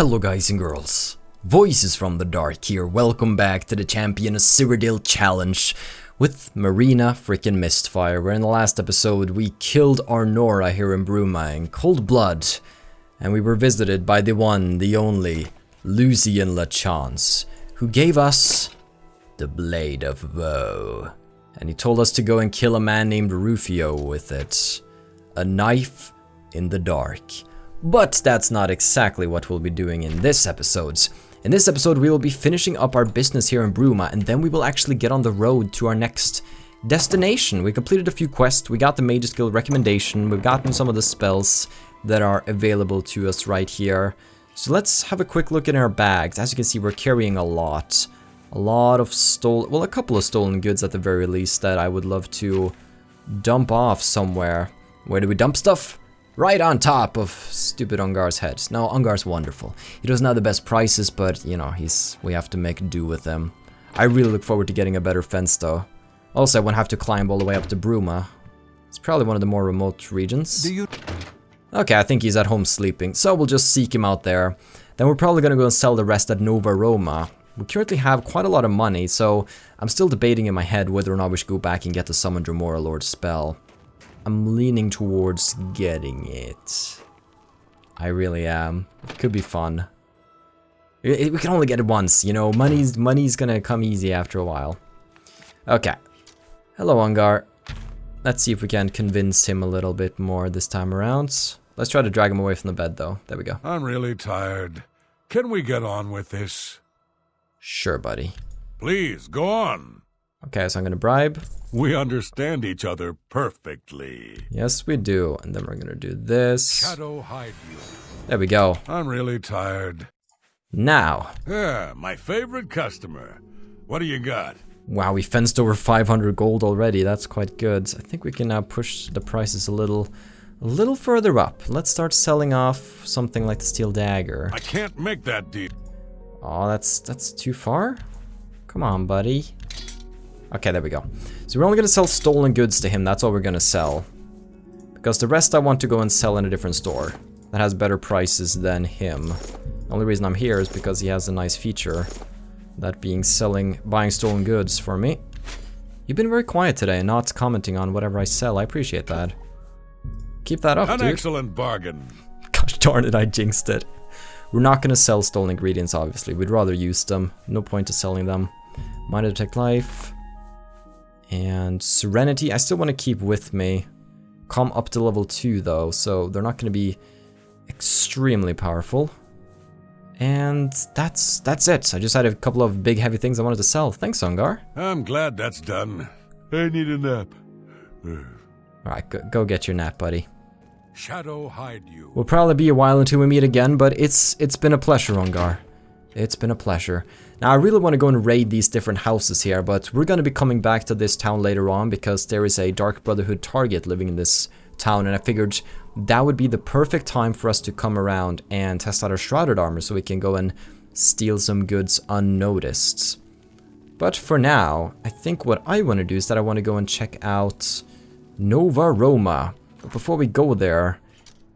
Hello guys and girls, Voices from the Dark here, welcome back to the Champion Cyrodiil challenge with Marina Mistfire, where in the last episode we killed our Nora here in Bruma in cold blood, and we were visited by the one, the only, Lucien LaChance, who gave us the Blade of Woe, and he told us to go and kill a man named Rufio with it, a knife in the dark. But that's not exactly what we'll be doing in this episode. In this episode we will be finishing up our business here in Bruma, and then we will actually get on the road to our next destination. We completed a few quests, we got the Mage Skill recommendation, we've gotten some of the spells that are available to us right here. So let's have a quick look in our bags. As you can see, we're carrying a lot of stolen, well, a couple of stolen goods at the very least that I would love to dump off somewhere. Where do we dump stuff? Right on top of stupid Ungar's head. No, Ungar's wonderful. He doesn't have the best prices, but, you know, we have to make do with him. I really look forward to getting a better fence, though. Also, I won't have to climb all the way up to Bruma. It's probably one of the more remote regions. Okay, I think he's at home sleeping, so we'll just seek him out there. Then we're probably gonna go and sell the rest at Nova Roma. We currently have quite a lot of money, so I'm still debating in my head whether or not we should go back and get the Summon Dremora Lord spell. I'm leaning towards getting it. I really am. It could be fun. We can only get it once, you know. Money's gonna come easy after a while. Okay. Hello, Ungar. Let's see if we can convince him a little bit more this time around. Let's try to drag him away from the bed, though. There we go. I'm really tired. Can we get on with this? Sure, buddy. Please, go on. Okay, so I'm gonna bribe. We understand each other perfectly. Yes, we do. And then we're gonna do this. Shadow hide you. There we go. I'm really tired. Now. Yeah, my favorite customer. What do you got? Wow, we fenced over 500 gold already. That's quite good. I think we can now push the prices a little further up. Let's start selling off something like the steel dagger. I can't make that deal. Oh, that's too far? Come on, buddy. Okay, there we go. So we're only gonna sell stolen goods to him. That's all we're gonna sell. Because the rest I want to go and sell in a different store that has better prices than him. The only reason I'm here is because he has a nice feature. That being buying stolen goods for me. You've been very quiet today and not commenting on whatever I sell. I appreciate that. Keep that up, dude. An excellent bargain. Gosh darn it, I jinxed it. We're not gonna sell stolen ingredients, obviously. We'd rather use them. No point to selling them. Minor Detect Life. And Serenity, I still want to keep with me. Come up to level 2 though, so they're not going to be extremely powerful. And that's it. I just had a couple of big heavy things I wanted to sell. Thanks, Ungar. I'm glad that's done. I need a nap. Alright, go get your nap, buddy. Shadow hide you. Will probably be a while until we meet again, but it's been a pleasure, Ungar. It's been a pleasure. Now, I really want to go and raid these different houses here, but we're going to be coming back to this town later on because there is a Dark Brotherhood target living in this town, and I figured that would be the perfect time for us to come around and test out our Shrouded Armor so we can go and steal some goods unnoticed. But for now, I think what I want to do is that I want to go and check out Nova Roma. But before we go there,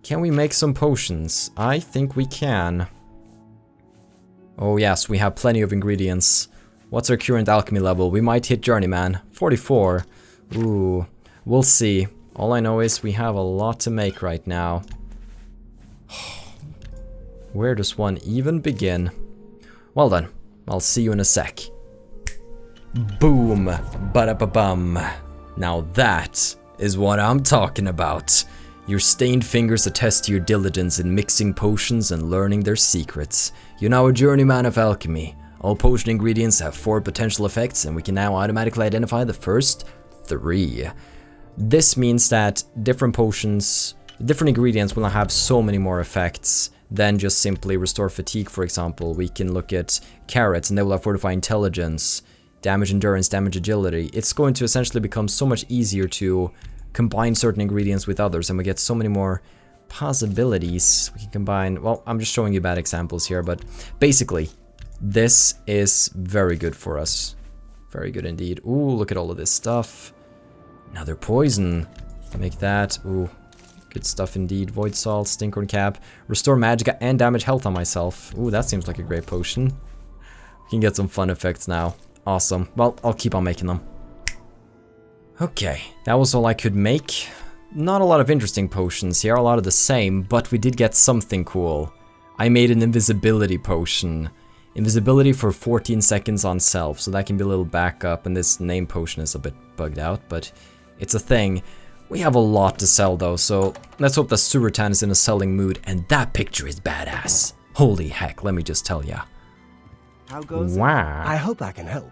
can we make some potions? I think we can. Oh yes, we have plenty of ingredients. What's our current alchemy level? We might hit Journeyman. 44. Ooh, we'll see. All I know is we have a lot to make right now. Where does one even begin? Well then, I'll see you in a sec. Boom! Ba-da-ba-bum. Now that is what I'm talking about. Your stained fingers attest to your diligence in mixing potions and learning their secrets. You're now a journeyman of alchemy. All potion ingredients have 4 potential effects, and we can now automatically identify the first 3. This means that different potions, different ingredients will have so many more effects than just simply restore fatigue, for example. We can look at carrots, and they will have fortify intelligence, damage endurance, damage agility. It's going to essentially become so much easier to combine certain ingredients with others, and we get so many more possibilities. We can combine, well, I'm just showing you bad examples here, but basically this is very good for us. Very good indeed. Ooh, look at all of this stuff. Another poison. Make that. Ooh, Good stuff indeed. Void Salt, Stinkhorn Cap, Restore Magicka and Damage Health on myself. Ooh, that seems like a great potion. We can get some fun effects now. Awesome. Well, I'll keep on making them. Okay, that was all I could make. Not a lot of interesting potions here, a lot of the same, but we did get something cool. I made an invisibility potion. Invisibility for 14 seconds on self, so that can be a little backup, and this name potion is a bit bugged out, but it's a thing. We have a lot to sell though, so let's hope that Surutan is in a selling mood, and that picture is badass. Holy heck, let me just tell ya. How goes wow. it? I hope I can help.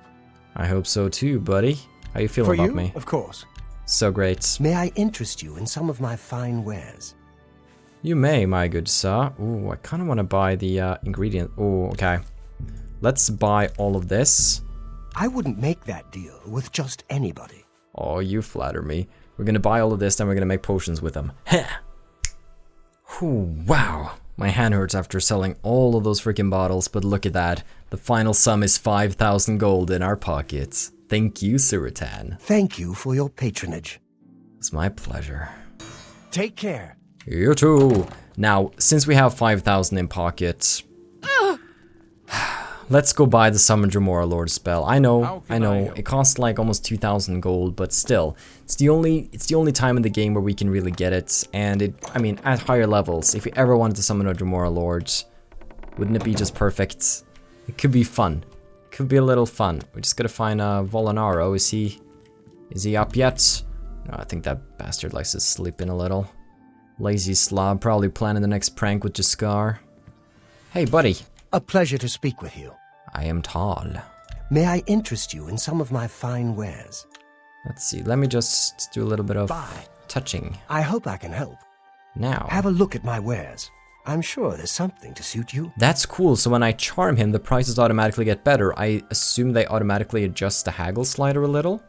I hope so too, buddy. How you feeling about me? Of course. So great. May I interest you in some of my fine wares? You may, my good sir. Ooh, I kind of want to buy the ingredient. Ooh, okay. Let's buy all of this. I wouldn't make that deal with just anybody. Oh, you flatter me. We're gonna buy all of this, then we're gonna make potions with them. Heh. Ooh, wow. My hand hurts after selling all of those freaking bottles, but look at that. The final sum is 5,000 gold in our pockets. Thank you, Surutan. Thank you for your patronage. It's my pleasure. Take care. You too. Now, since we have 5,000 in pocket, let's go buy the Summon Jyemer Lord spell. I know, it costs like almost 2,000 gold, but still, it's the only time in the game where we can really get it. And I mean, at higher levels, if we ever wanted to summon a Jyemer Lord, wouldn't it be just perfect? It could be fun. Could be a little fun. We just gotta find Volanaro. Is he up yet? No, I think that bastard likes to sleep in a little. Lazy slob, probably planning the next prank with Jaskar. Hey, buddy. A pleasure to speak with you. I am tall. May I interest you in some of my fine wares? Let's see, let me just do a little bit of touching. I hope I can help. Now. Have a look at my wares. I'm sure there's something to suit you. That's cool, so when I charm him, the prices automatically get better. I assume they automatically adjust the haggle slider a little.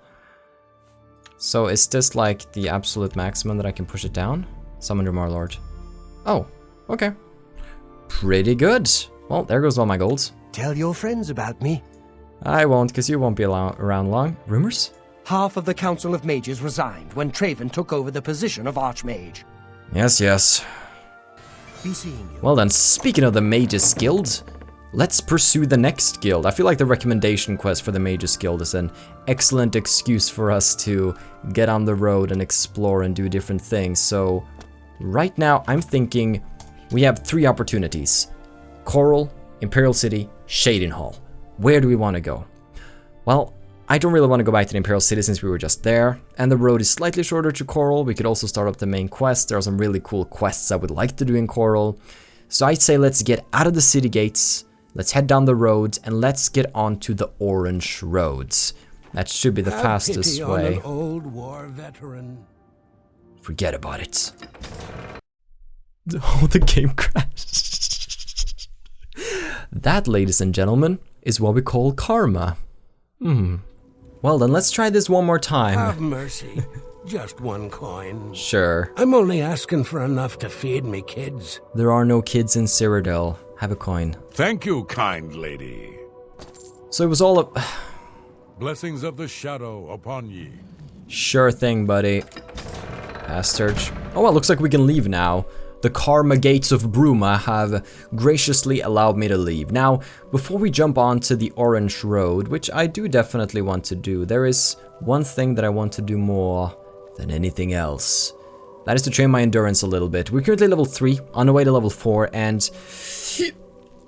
So is this like the absolute maximum that I can push it down? Summon Jyemer Lord. Oh, okay. Pretty good. Well, there goes all my golds. Tell your friends about me. I won't, because you won't be around long. Rumors? Half of the Council of Mages resigned when Traven took over the position of Archmage. Yes, yes. Be seeing you. Well then, speaking of the Mages Guild, let's pursue the next guild. I feel like the recommendation quest for the Mages Guild is an excellent excuse for us to get on the road and explore and do different things. So, right now, I'm thinking we have 3 opportunities. Chorrol, Imperial City, Cheydinhal. Where do we want to go? Well, I don't really want to go back to the Imperial City since we were just there, and the road is slightly shorter to Chorrol. We could also start up the main quest. There are some really cool quests I would like to do in Chorrol. So I'd say let's get out of the city gates, let's head down the roads, and let's get onto the orange roads. That should be the fastest way. On an old war veteran. Forget about it. Oh, the game crashed. That, ladies and gentlemen, is what we call karma. Well then, let's try this one more time. Have mercy. Just 1 coin. Sure. I'm only asking for enough to feed me kids. There are no kids in Cyrodiil. Have a coin. Thank you, kind lady. So it was all a... Blessings of the shadow upon ye. Sure thing, buddy. Bastard. Oh, well, looks like we can leave now. The Karma Gates of Bruma have graciously allowed me to leave. Now, before we jump onto the Orange Road, which I do definitely want to do, there is one thing that I want to do more than anything else. That is to train my endurance a little bit. We're currently level 3, on the way to level 4, and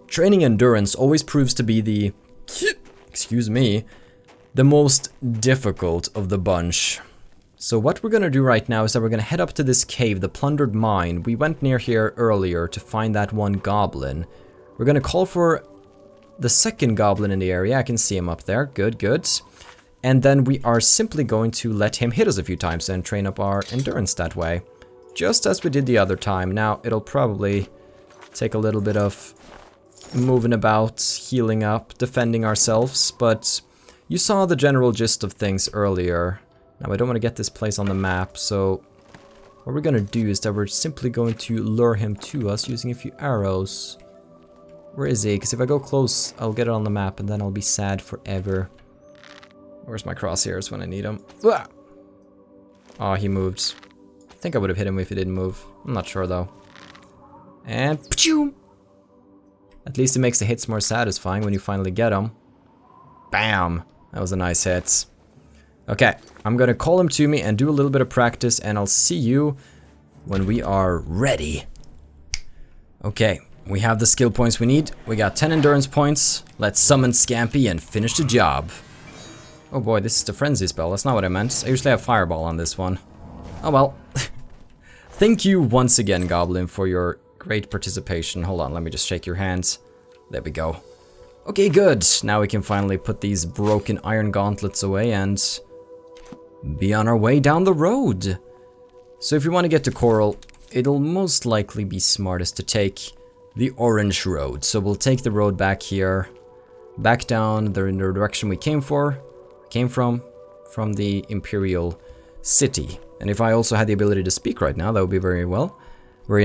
training endurance always proves to be the, excuse me, the most difficult of the bunch. So what we're gonna do right now is that we're gonna head up to this cave, the Plundered Mine. We went near here earlier to find that one goblin. We're gonna call for the second goblin in the area. I can see him up there. Good, good. And then we are simply going to let him hit us a few times and train up our endurance that way. Just as we did the other time. Now, it'll probably take a little bit of moving about, healing up, defending ourselves, but you saw the general gist of things earlier. Now, I don't want to get this place on the map, so what we're going to do is that we're simply going to lure him to us using a few arrows. Where is he? Because if I go close, I'll get it on the map, and then I'll be sad forever. Where's my crosshairs when I need them? Ah! Oh, he moved. I think I would have hit him if he didn't move. I'm not sure though. And pachoo! At least it makes the hits more satisfying when you finally get them. Bam! That was a nice hit. Okay, I'm gonna call him to me and do a little bit of practice, and I'll see you when we are ready. Okay, we have the skill points we need. We got 10 endurance points. Let's summon Scampy and finish the job. Oh boy, this is the frenzy spell. That's not what I meant. I usually have fireball on this one. Oh well. Thank you once again, Goblin, for your great participation. Hold on, let me just shake your hands. There we go. Okay, good. Now we can finally put these broken iron gauntlets away and be on our way down the road. So if you want to get to Chorrol, it'll most likely be smartest to take the orange road. So we'll take the road back here, back down in the direction we came from the Imperial City. And if I also had the ability to speak right now, that would be very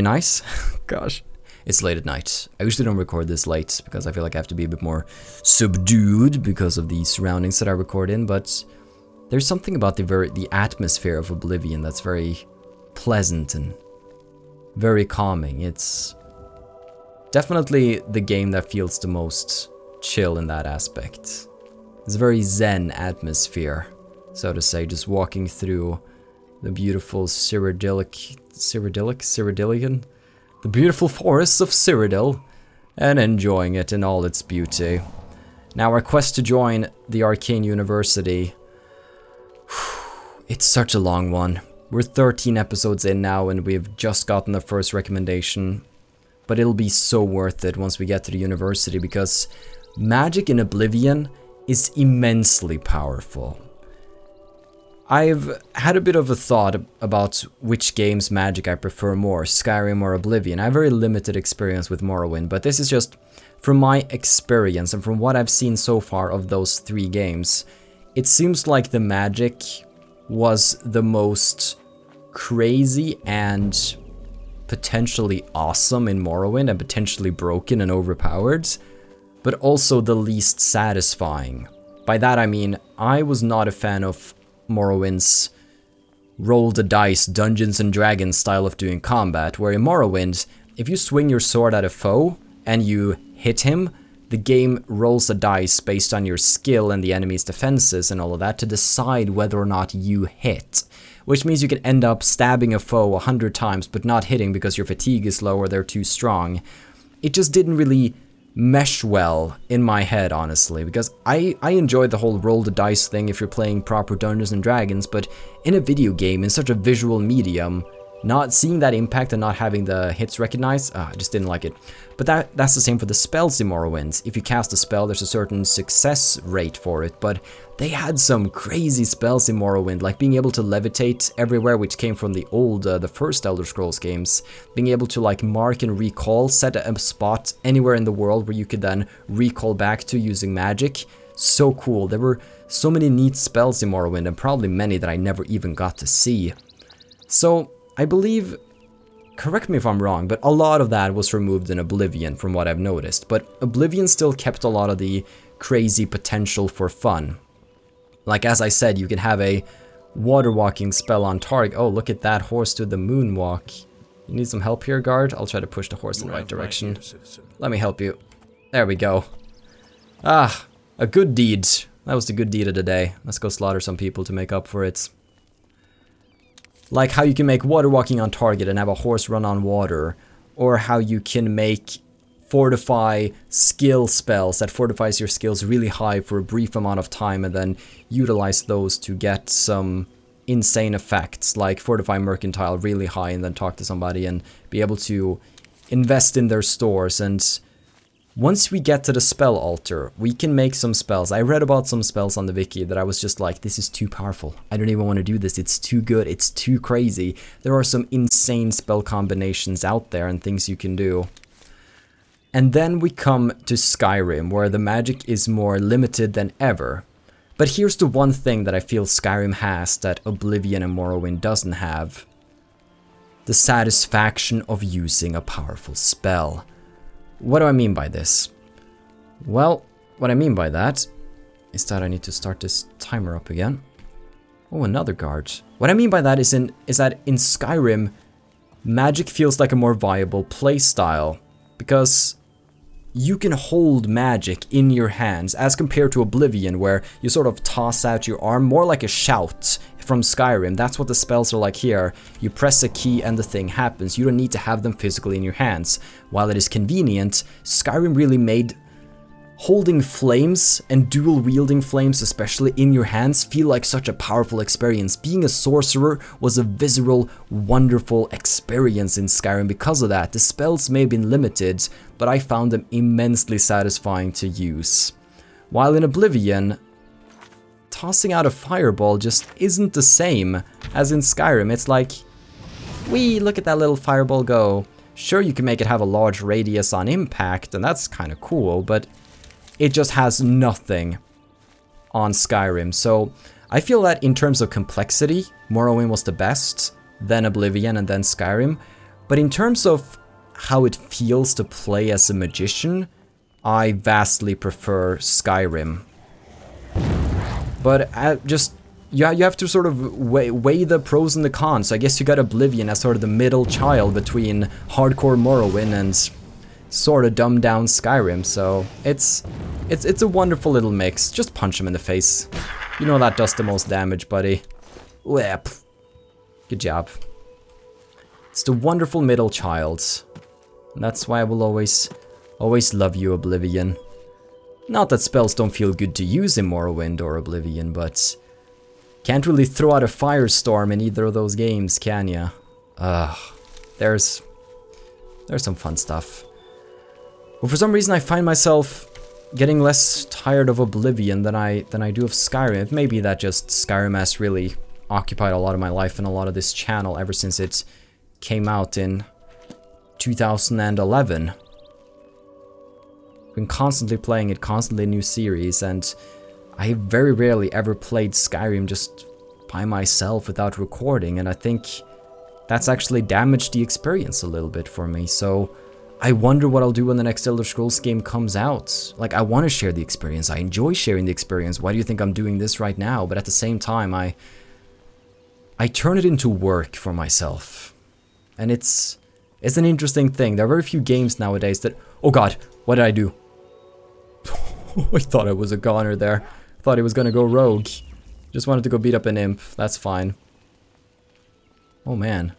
nice. Gosh. It's late at night. I usually don't record this late because I feel like I have to be a bit more subdued because of the surroundings that I record in, but there's something about the atmosphere of Oblivion that's very pleasant and very calming. It's definitely the game that feels the most chill in that aspect. It's a very zen atmosphere, so to say, just walking through the beautiful Cyrodiilian? The beautiful forests of Cyrodiil, and enjoying it in all its beauty. Now our quest to join the Arcane University, it's such a long one. We're 13 episodes in now and we've just gotten the first recommendation, but it'll be so worth it once we get to the university because magic in Oblivion is immensely powerful. I've had a bit of a thought about which game's magic I prefer more, Skyrim or Oblivion. I have very limited experience with Morrowind, but this is just from my experience and from what I've seen so far of those 3 games. It seems like the magic was the most crazy and potentially awesome in Morrowind and potentially broken and overpowered, but also the least satisfying. By that I mean, I was not a fan of Morrowind's roll the dice Dungeons and Dragons style of doing combat, where in Morrowind, if you swing your sword at a foe and you hit him, the game rolls a dice based on your skill and the enemy's defenses and all of that to decide whether or not you hit. Which means you can end up stabbing a foe 100 times but not hitting because your fatigue is low or they're too strong. It just didn't really mesh well in my head, honestly, because I enjoyed the whole roll the dice thing if you're playing proper Dungeons and Dragons, but in a video game, in such a visual medium, not seeing that impact and not having the hits recognized, I just didn't like it. But that's the same for the spells in Morrowind. If you cast a spell, there's a certain success rate for it, but they had some crazy spells in Morrowind, like being able to levitate everywhere, which came from the old, the first Elder Scrolls games. Being able to like mark and recall, set a spot anywhere in the world where you could then recall back to using magic. So cool. There were so many neat spells in Morrowind, and probably many that I never even got to see. So I believe, correct me if I'm wrong, but a lot of that was removed in Oblivion from what I've noticed, but Oblivion still kept a lot of the crazy potential for fun. Like as I said, you can have a water walking spell on target. Oh, look at that horse do the moonwalk. You need some help here, guard? I'll try to push the horse in the right direction. Let me help you. There we go. Ah, a good deed. That was the good deed of the day. Let's go slaughter some people to make up for it. Like how you can make water walking on target and have a horse run on water, or how you can make fortify skill spells that fortifies your skills really high for a brief amount of time and then utilize those to get some insane effects, like fortify mercantile really high and then talk to somebody and be able to invest in their stores. And once we get to the spell altar, we can make some spells. I read about some spells on the wiki that I was just like, this is too powerful. I don't even want to do this. It's too good. It's too crazy. There are some insane spell combinations out there and things you can do. And then we come to Skyrim, where the magic is more limited than ever. But here's the one thing that I feel Skyrim has that Oblivion and Morrowind doesn't have. The satisfaction of using a powerful spell. What do I mean by this? Well, what I mean by that is that I need to start this timer up again. Oh, another guard. What I mean by that is that in Skyrim, magic feels like a more viable playstyle, because you can hold magic in your hands as compared to Oblivion, where you sort of toss out your arm, more like a shout from Skyrim. That's what the spells are like here. You press a key and the thing happens. You don't need to have them physically in your hands. While it is convenient, Skyrim really made holding flames and dual wielding flames, especially in your hands, feel like such a powerful experience. Being a sorcerer was a visceral, wonderful experience in Skyrim because of that. The spells may have been limited, but I found them immensely satisfying to use. While in Oblivion, tossing out a fireball just isn't the same as in Skyrim. It's like, wee, look at that little fireball go. Sure, you can make it have a large radius on impact, and that's kind of cool, but it just has nothing on Skyrim. So I feel that in terms of complexity, Morrowind was the best, then Oblivion, and then Skyrim. But in terms of how it feels to play as a magician, I vastly prefer Skyrim. But you have to sort of weigh the pros and the cons. So I guess you got Oblivion as sort of the middle child between hardcore Morrowind and sort of dumbed down Skyrim. So it's a wonderful little mix. Just punch him in the face. You know that does the most damage, buddy. Whip. Good job. It's the wonderful middle child. And that's why I will always love you, Oblivion. Not that spells don't feel good to use in Morrowind or Oblivion, but can't really throw out a firestorm in either of those games, can ya? There's some fun stuff. But for some reason I find myself getting less tired of Oblivion than I do of Skyrim. It may be that just Skyrim has really occupied a lot of my life and a lot of this channel ever since it came out in 2011. Been constantly playing it, constantly a new series, and I very rarely ever played Skyrim just by myself without recording, and I think that's actually damaged the experience a little bit for me. So I wonder what I'll do when the next Elder Scrolls game comes out. Like, I want to share the experience, I enjoy sharing the experience. Why do you think I'm doing this right now? But at the same time, I turn it into work for myself. And it's an interesting thing. There are very few games nowadays that... Oh god, what did I do? I thought I was a goner there. Thought he was gonna go rogue. Just wanted to go beat up an imp. That's fine. Oh man.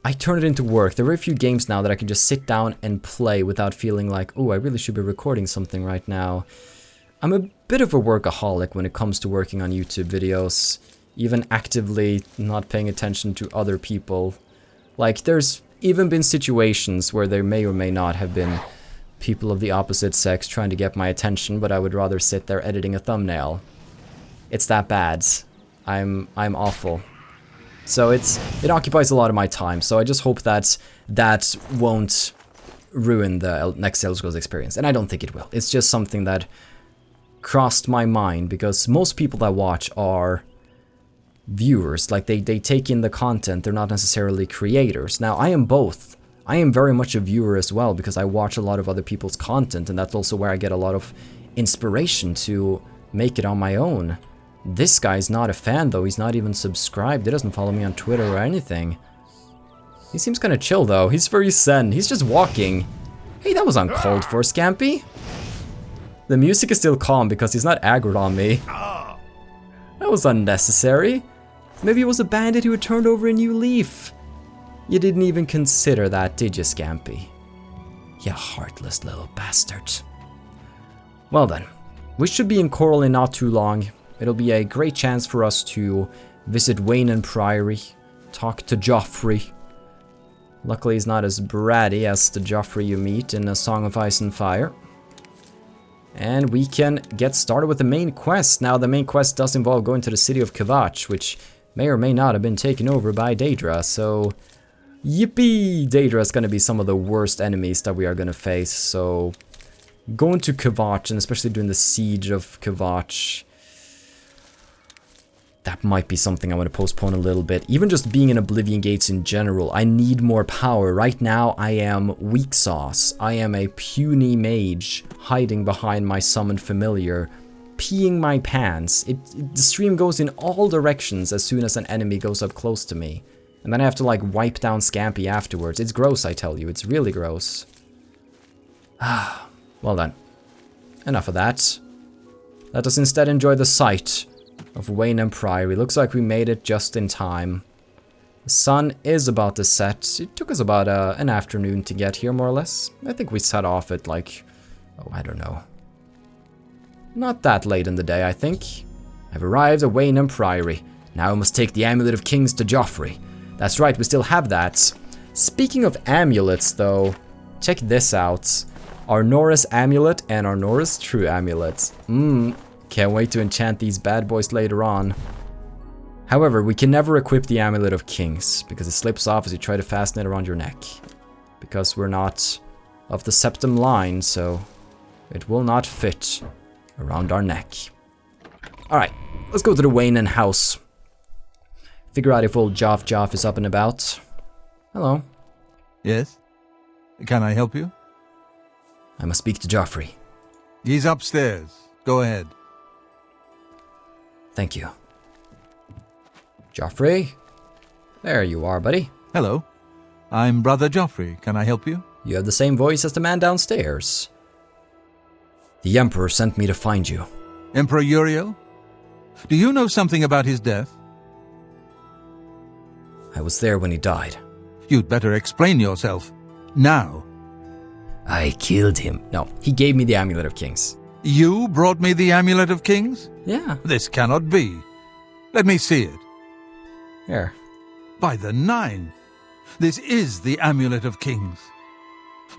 I turn it into work. There are very few games now that I can just sit down and play without feeling like, oh, I really should be recording something right now. I'm a bit of a workaholic when it comes to working on YouTube videos. Even actively not paying attention to other people. Like, there's even been situations where there may or may not have been people of the opposite sex trying to get my attention, but I would rather sit there editing a thumbnail. It's that bad. I'm awful. So it occupies a lot of my time, so I just hope that that won't ruin the next Elder Scrolls experience, and I don't think it will. It's just something that crossed my mind, because most people that watch are viewers. Like, they take in the content, they're not necessarily creators. Now, I am both. I am very much a viewer as well, because I watch a lot of other people's content, and that's also where I get a lot of inspiration to make it on my own. This guy's not a fan, though. He's not even subscribed. He doesn't follow me on Twitter or anything. He seems kind of chill, though. He's very zen. He's just walking. Hey, that was uncalled for, Scampy. The music is still calm because he's not aggroed on me. That was unnecessary. Maybe it was a bandit who had turned over a new leaf. You didn't even consider that, did you, Scampy? You heartless little bastard. Well then, we should be in Chorrol in not too long. It'll be a great chance for us to visit Weynon Priory, talk to Joffrey. Luckily he's not as bratty as the Joffrey you meet in A Song of Ice and Fire. And we can get started with the main quest. Now, the main quest does involve going to the city of Kvatch, which may or may not have been taken over by Daedra, so... Yippee! Daedra is going to be some of the worst enemies that we are going to face, so... Going to Kvatch, and especially during the siege of Kvatch... That might be something I want to postpone a little bit. Even just being in Oblivion Gates in general, I need more power. Right now, I am weak sauce. I am a puny mage, hiding behind my summoned familiar, peeing my pants. The stream goes in all directions as soon as an enemy goes up close to me. And then I have to like wipe down Scampy afterwards. It's gross, I tell you. It's really gross. Well then. Enough of that. Let us instead enjoy the sight of Weynon Priory. Looks like we made it just in time. The sun is about to set. It took us about an afternoon to get here, more or less. I think we set off at like, oh, I don't know. Not that late in the day, I think. I've arrived at Weynon Priory. Now I must take the Amulet of Kings to Joffrey. That's right, we still have that. Speaking of amulets, though, check this out. Our Norris Amulet and our Norris True Amulet. Can't wait to enchant these bad boys later on. However, we can never equip the Amulet of Kings, because it slips off as you try to fasten it around your neck. Because we're not of the Septim line, so it will not fit around our neck. Alright, let's go to the Weynon house. Figure out if old Joff is up and about. Hello. Yes? Can I help you? I must speak to Joffrey. He's upstairs. Go ahead. Thank you. Joffrey? There you are, buddy. Hello. I'm Brother Joffrey. Can I help you? You have the same voice as the man downstairs. The Emperor sent me to find you. Emperor Uriel? Do you know something about his death? I was there when he died. You'd better explain yourself. Now. I killed him. No, he gave me the Amulet of Kings. You brought me the Amulet of Kings? Yeah. This cannot be. Let me see it. Here. By the Nine. This is the Amulet of Kings.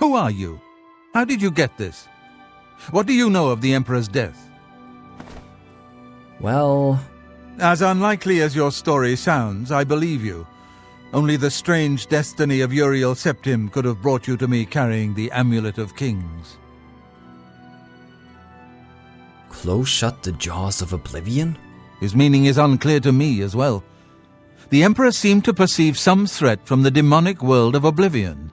Who are you? How did you get this? What do you know of the Emperor's death? Well... As unlikely as your story sounds, I believe you. Only the strange destiny of Uriel Septim could have brought you to me carrying the Amulet of Kings. Close shut the jaws of Oblivion? His meaning is unclear to me as well. The Emperor seemed to perceive some threat from the demonic world of Oblivion.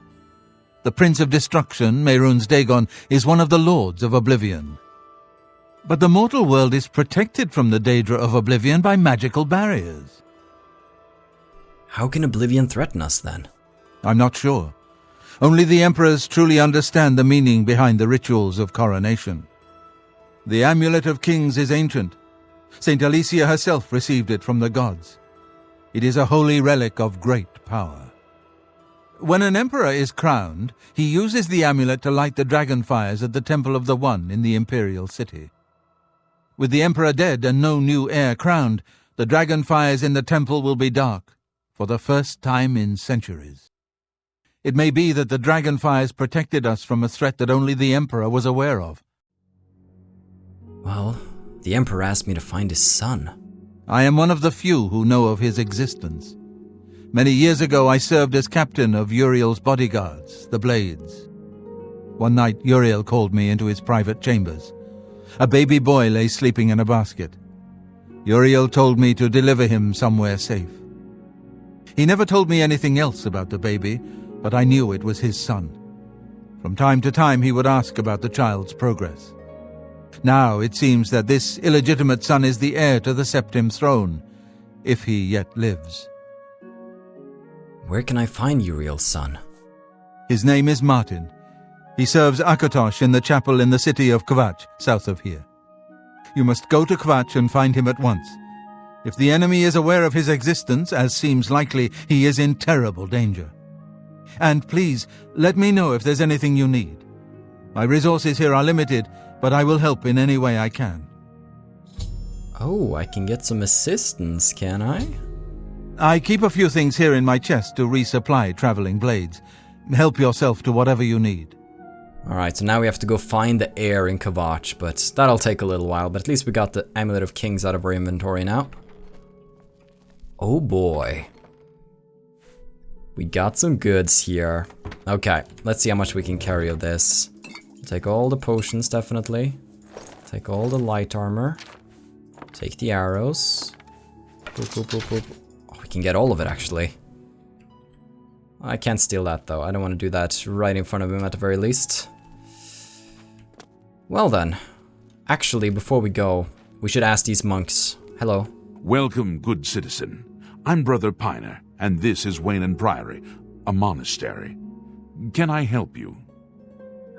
The Prince of Destruction, Mehrunes Dagon, is one of the Lords of Oblivion. But the mortal world is protected from the Daedra of Oblivion by magical barriers. How can Oblivion threaten us, then? I'm not sure. Only the Emperors truly understand the meaning behind the rituals of coronation. The Amulet of Kings is ancient. Saint Alicia herself received it from the gods. It is a holy relic of great power. When an emperor is crowned, he uses the amulet to light the dragon fires at the Temple of the One in the imperial city. With the emperor dead and no new heir crowned, the dragon fires in the temple will be dark, for the first time in centuries. It may be that the dragon fires protected us from a threat that only the emperor was aware of. Well, the Emperor asked me to find his son. I am one of the few who know of his existence. Many years ago I served as captain of Uriel's bodyguards, the Blades. One night Uriel called me into his private chambers. A baby boy lay sleeping in a basket. Uriel told me to deliver him somewhere safe. He never told me anything else about the baby, but I knew it was his son. From time to time he would ask about the child's progress. Now it seems that this illegitimate son is the heir to the Septim throne, if he yet lives. Where can I find Uriel's son? His name is Martin. He serves Akatosh in the chapel in the city of Kvatch, south of here. You must go to Kvatch and find him at once. If the enemy is aware of his existence, as seems likely, he is in terrible danger. And please, let me know if there's anything you need. My resources here are limited, but I will help in any way I can. Oh, I can get some assistance, can I? I keep a few things here in my chest to resupply traveling blades. Help yourself to whatever you need. Alright, so now we have to go find the heir in Kvatch, but that'll take a little while, but at least we got the Amulet of Kings out of our inventory now. Oh boy. We got some goods here. Okay, let's see how much we can carry of this. Take all the potions, definitely. Take all the light armor. Take the arrows. Boop, boop, boop, boop. Oh, we can get all of it, actually. I can't steal that, though. I don't want to do that right in front of him, at the very least. Well then. Actually, before we go, we should ask these monks. Hello. Welcome, good citizen. I'm Brother Piner, and this is Weynon Priory, a monastery. Can I help you?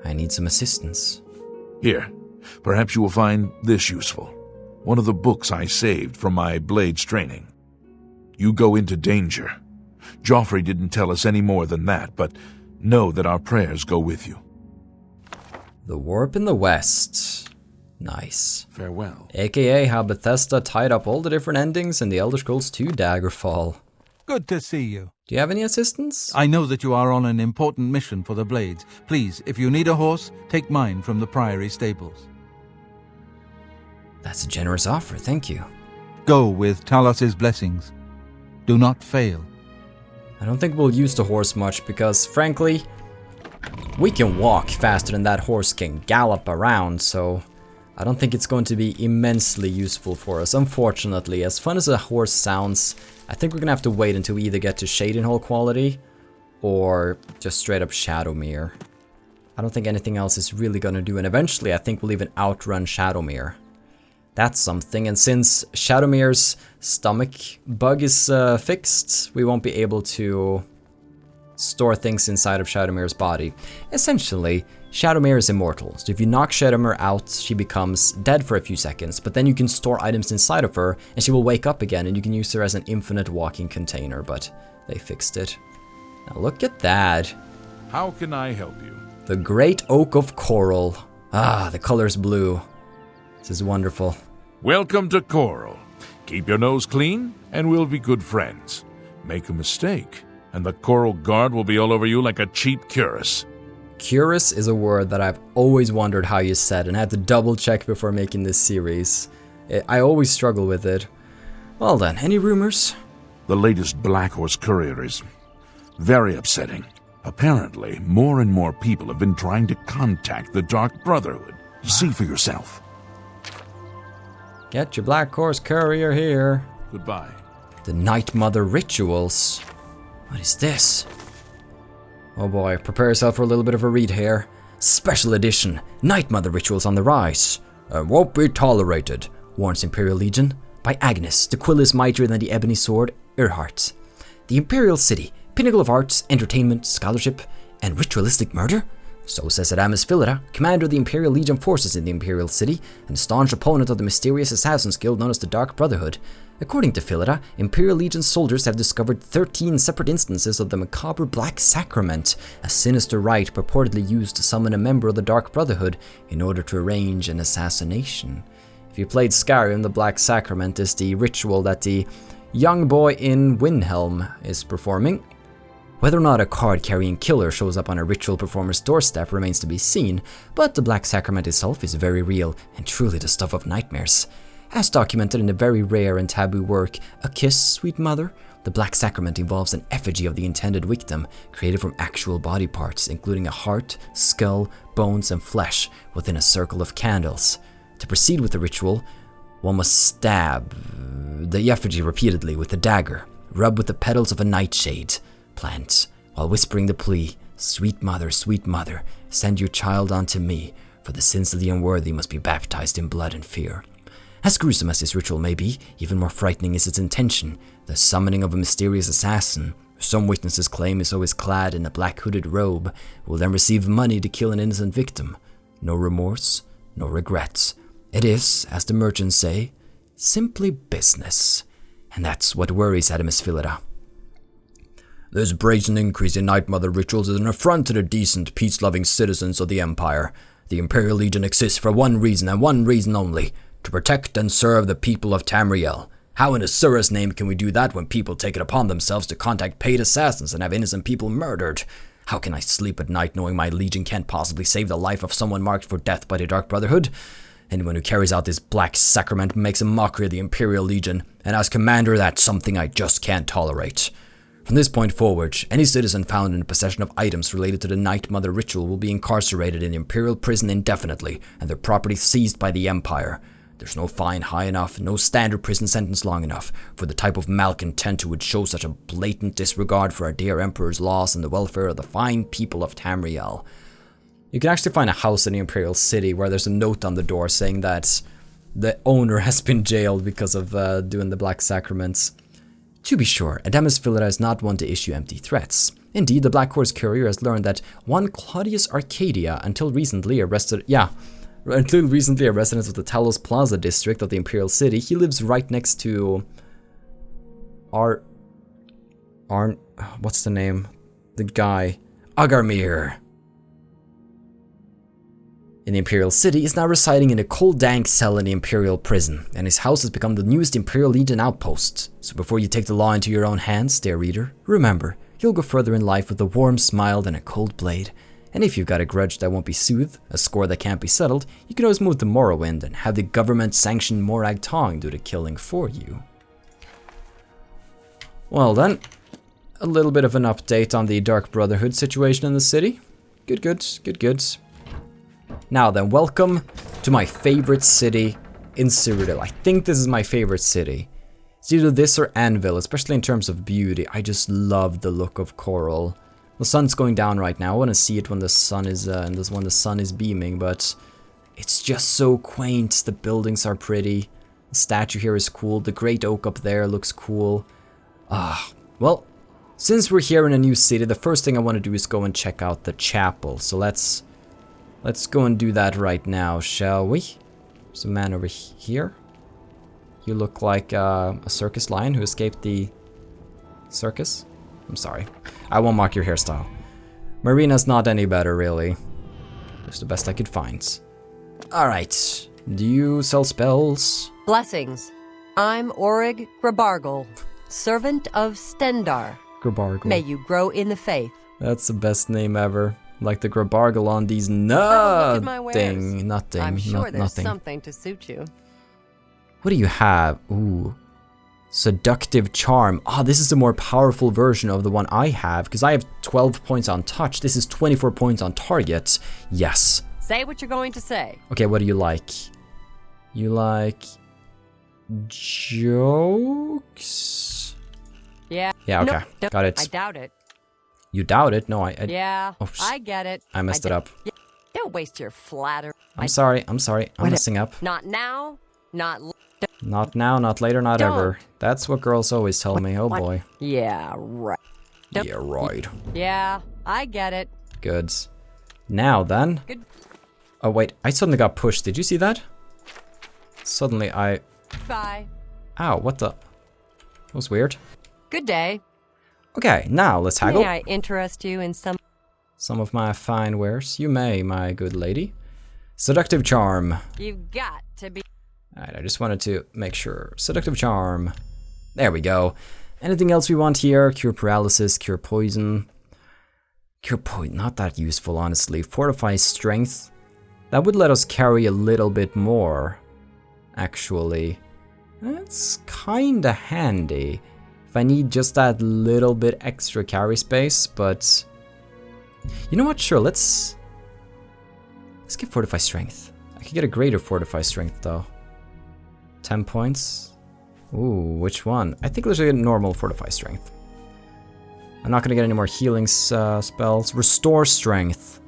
I need some assistance. Here, perhaps you will find this useful. One of the books I saved from my blades training. You go into danger. Joffrey didn't tell us any more than that, but know that our prayers go with you. The Warp in the West. Nice. Farewell. AKA how Bethesda tied up all the different endings in the Elder Scrolls 2 Daggerfall. Good to see you. Do you have any assistance? I know that you are on an important mission for the Blades. Please, if you need a horse, take mine from the Priory stables. That's a generous offer, thank you. Go with Talos's blessings. Do not fail. I don't think we'll use the horse much because, frankly, we can walk faster than that horse can gallop around, so I don't think it's going to be immensely useful for us. Unfortunately, as fun as a horse sounds, I think we're gonna have to wait until we either get to Shadenhall quality or just straight up Shadowmere. I don't think anything else is really gonna do, and eventually I think we'll even outrun Shadowmere. That's something, and since Shadowmere's stomach bug is fixed, we won't be able to store things inside of Shadowmere's body. Essentially, Shadowmere is immortal, so if you knock Shadowmere out, she becomes dead for a few seconds, but then you can store items inside of her, and she will wake up again, and you can use her as an infinite walking container, but they fixed it. Now look at that. How can I help you? The Great Oak of Chorrol. Ah, the color's blue. This is wonderful. Welcome to Chorrol. Keep your nose clean, and we'll be good friends. Make a mistake, and the Chorrol guard will be all over you like a cheap cuirass. Cuirass is a word that I've always wondered how you said, and I had to double check before making this series. I always struggle with it. Well then, any rumors? The latest Black Horse courier is very upsetting. Apparently, more and more people have been trying to contact the Dark Brotherhood. See for yourself. Get your Black Horse courier here. Goodbye. The Night Mother rituals. What is this? Oh boy, prepare yourself for a little bit of a read here. Special edition, Night Mother rituals on the rise. Won't be tolerated, warns Imperial Legion. By Agnes, the quill is mightier than the ebony sword, Earhart. The Imperial City, pinnacle of arts, entertainment, scholarship, and ritualistic murder? So says Adamus Philida, commander of the Imperial Legion forces in the Imperial City, and staunch opponent of the mysterious Assassin's Guild known as the Dark Brotherhood. According to Philida, Imperial Legion soldiers have discovered 13 separate instances of the macabre Black Sacrament, a sinister rite purportedly used to summon a member of the Dark Brotherhood in order to arrange an assassination. If you played Skyrim, the Black Sacrament is the ritual that the young boy in Windhelm is performing. Whether or not a card-carrying killer shows up on a ritual performer's doorstep remains to be seen, but the Black Sacrament itself is very real and truly the stuff of nightmares. As documented in the very rare and taboo work, A Kiss, Sweet Mother, the Black Sacrament involves an effigy of the intended victim, created from actual body parts, including a heart, skull, bones, and flesh, within a circle of candles. To proceed with the ritual, one must stab the effigy repeatedly with a dagger, rub with the petals of a nightshade plant, while whispering the plea, sweet mother, send your child unto me, for the sins of the unworthy must be baptized in blood and fear. As gruesome as this ritual may be, even more frightening is its intention, the summoning of a mysterious assassin, who some witnesses claim is always clad in a black hooded robe, will then receive money to kill an innocent victim. No remorse, no regrets. It is, as the merchants say, simply business. And that's what worries Adamus Philida. This brazen increase in Night Mother rituals is an affront to the decent, peace-loving citizens of the Empire. The Imperial Legion exists for one reason and one reason only, to protect and serve the people of Tamriel. How in Asura's name can we do that when people take it upon themselves to contact paid assassins and have innocent people murdered? How can I sleep at night knowing my legion can't possibly save the life of someone marked for death by the Dark Brotherhood? Anyone who carries out this Black Sacrament makes a mockery of the Imperial Legion, and as commander, that's something I just can't tolerate. From this point forward, any citizen found in possession of items related to the Night Mother ritual will be incarcerated in the Imperial prison indefinitely, and their property seized by the Empire. There's no fine high enough, no standard prison sentence long enough, for the type of malcontent who would show such a blatant disregard for our dear Emperor's laws and the welfare of the fine people of Tamriel. You can actually find a house in the Imperial City where there's a note on the door saying that the owner has been jailed because of doing the Black Sacraments. To be sure, Adamus Villida is not one to issue empty threats. Indeed, the Black Horse Courier has learned that one Claudius Arcadia, until recently a resident of the Talos Plaza district of the Imperial City, he lives right next to what's the name? The guy. Agarmir. In the Imperial City, is now residing in a cold, dank cell in the Imperial prison, and his house has become the newest Imperial Legion outpost. So before you take the law into your own hands, dear reader, remember, you'll go further in life with a warm smile than a cold blade. And if you've got a grudge that won't be soothed, a score that can't be settled, you can always move to Morrowind and have the government-sanctioned Morag Tong do the killing for you. Well then, a little bit of an update on the Dark Brotherhood situation in the city. Good. Now then, welcome to my favorite city in Cyrodiil. I think this is my favorite city. It's either this or Anvil, especially in terms of beauty. I just love the look of Chorrol. The sun's going down right now. I want to see it when the sun is beaming, but it's just so quaint. The buildings are pretty. The statue here is cool. The great oak up there looks cool. Well, since we're here in a new city, the first thing I want to do is go and check out the chapel. So let's go and do that right now, shall we? There's a man over here. You look like a circus lion who escaped the circus. I'm sorry. I won't mock your hairstyle. Marina's not any better, really. Just the best I could find. Alright. Do you sell spells? Blessings. I'm Orig Grabargle, servant of Stendarr. Grabargle. May you grow in the faith. That's the best name ever. Like the Grabargle on these nothing. I'm sure there's nothing. something to suit you. What do you have? Ooh. Seductive Charm. This is a more powerful version of the one I have, because I have 12 points on touch. This is 24 points on target. Yes. Say what you're going to say. Okay, what do you like? You like jokes? Yeah. Yeah, okay. No, got it. I doubt it. You doubt it? No, Yeah, oh, I get it. I messed it up. Don't waste your flatter. I'm sorry. I'm messing up. Not now, not now, not later, not Don't. ever. That's what girls always tell me. Oh boy. Yeah, right. Yeah, right. Yeah, I get it. Good. Now then. Good. Oh wait, I suddenly got pushed. Did you see that? Suddenly I... Bye. Ow, what the... That was weird. Good day. Okay, now let's haggle. May I interest you in some of my fine wares? You may, my good lady. Seductive Charm. You've got to be... Alright, I just wanted to make sure. Seductive Charm. There we go. Anything else we want here? Cure Paralysis, Cure Poison. Cure Poison, not that useful, honestly. Fortify Strength. That would let us carry a little bit more, actually. That's kinda handy. If I need just that little bit extra carry space, but... You know what? Sure, let's get Fortify Strength. I could get a greater Fortify Strength, though. 10 points. Ooh, which one? I think let's get normal Fortify Strength. I'm not gonna get any more healing spells. Restore Strength.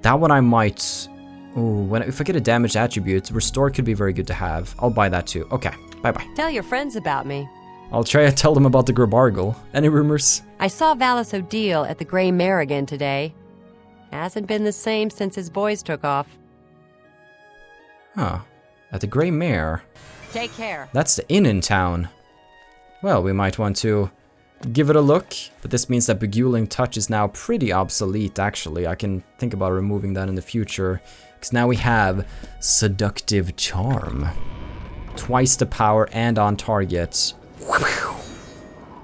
That one I might... Ooh, if I get a damaged attribute, Restore could be very good to have. I'll buy that too. Okay, bye-bye. Tell your friends about me. I'll try to tell them about the Grabargle. Any rumors? I saw Cyrodiil at the Grey Mare again today. Hasn't been the same since his boys took off. Huh. At the Grey Mare. Take care. That's the inn in town. Well, we might want to give it a look, but this means that Beguiling Touch is now pretty obsolete, actually. I can think about removing that in the future, because now we have Seductive Charm. Twice the power and on target.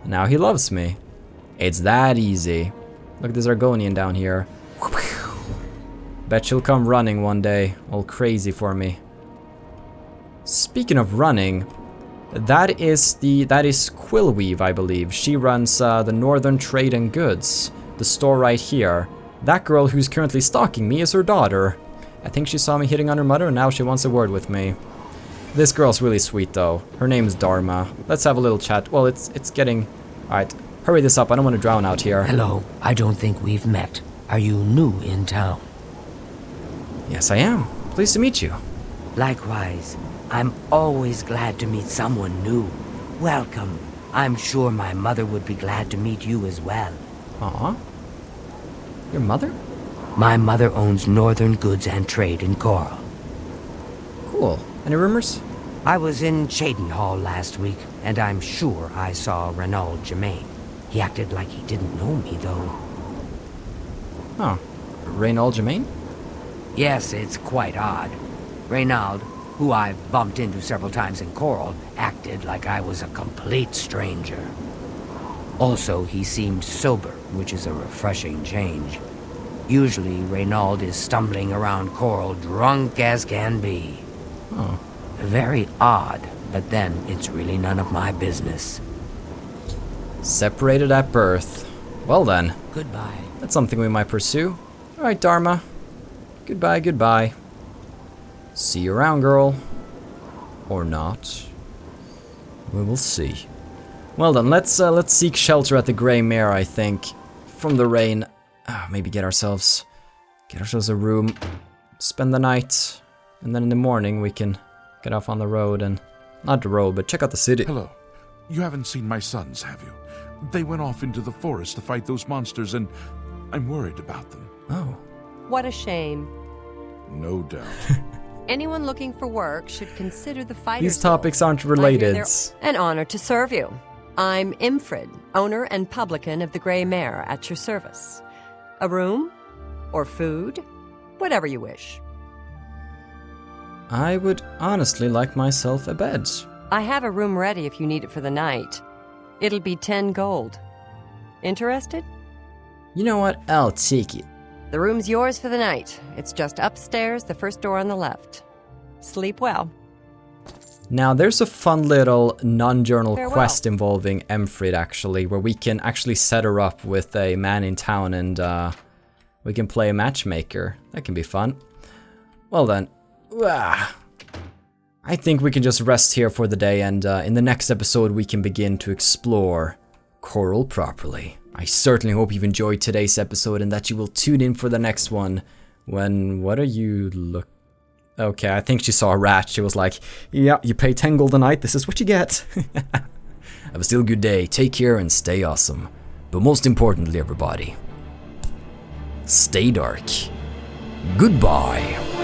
Now he loves me. It's that easy. Look at this Argonian down here. Bet she'll come running one day, all crazy for me. Speaking of running, that is Quillweave, I believe. She runs the Northern Trade and Goods, the store right here. That girl who's currently stalking me is her daughter. I think she saw me hitting on her mother and now she wants a word with me. This girl's really sweet though. Her name is Dharma. Let's have a little chat. Well, it's getting... Alright, hurry this up. I don't want to drown out here. Hello, I don't think we've met. Are you new in town? Yes, I am. Pleased to meet you. Likewise. I'm always glad to meet someone new. Welcome. I'm sure my mother would be glad to meet you as well. Aw. Your mother? My mother owns Northern Goods and Trade in Chorrol. Cool. Any rumors? I was in Cheydinhall last week, and I'm sure I saw Renaud Germain. He acted like he didn't know me, though. Oh. Weynon Germain? Yes, it's quite odd. Renaud, who I've bumped into several times in Chorrol, acted like I was a complete stranger. Also, he seemed sober, which is a refreshing change. Usually, Renaud is stumbling around Chorrol drunk as can be. Oh. Very odd, but then it's really none of my business. Separated at birth. Well then. Goodbye. That's something we might pursue. Alright, Dharma. Goodbye, goodbye. See you around, girl. Or not. We will see. Well then, let's seek shelter at the Grey Mare, I think. From the rain. Maybe get ourselves a room. Spend the night. And then in the morning we can get off on the road and... Not the road, but check out the city. Hello. You haven't seen my sons, have you? They went off into the forest to fight those monsters, and I'm worried about them. Oh. What a shame. No doubt. Anyone looking for work should consider the fighters. These topics aren't I hear related. they're an honor to serve you. I'm Imfrid, owner and publican of the Grey Mare, at your service. A room? Or food? Whatever you wish. I would honestly like myself a bed. I have a room ready if you need it for the night. It'll be 10 gold. Interested? You know what? I'll take it. The room's yours for the night. It's just upstairs, the first door on the left. Sleep well. Now, there's a fun little non-journal Farewell. quest involving Emfrid, actually, where we can actually set her up with a man in town and we can play a matchmaker. That can be fun. Well then, I think we can just rest here for the day, and in the next episode we can begin to explore Chorrol properly. I certainly hope you've enjoyed today's episode and that you will tune in for the next one when... What are you look... Okay, I think she saw a rat. She was like, yeah, you pay 10 gold a night, this is what you get. Have a still good day, take care and stay awesome. But most importantly, everybody, stay dark. Goodbye.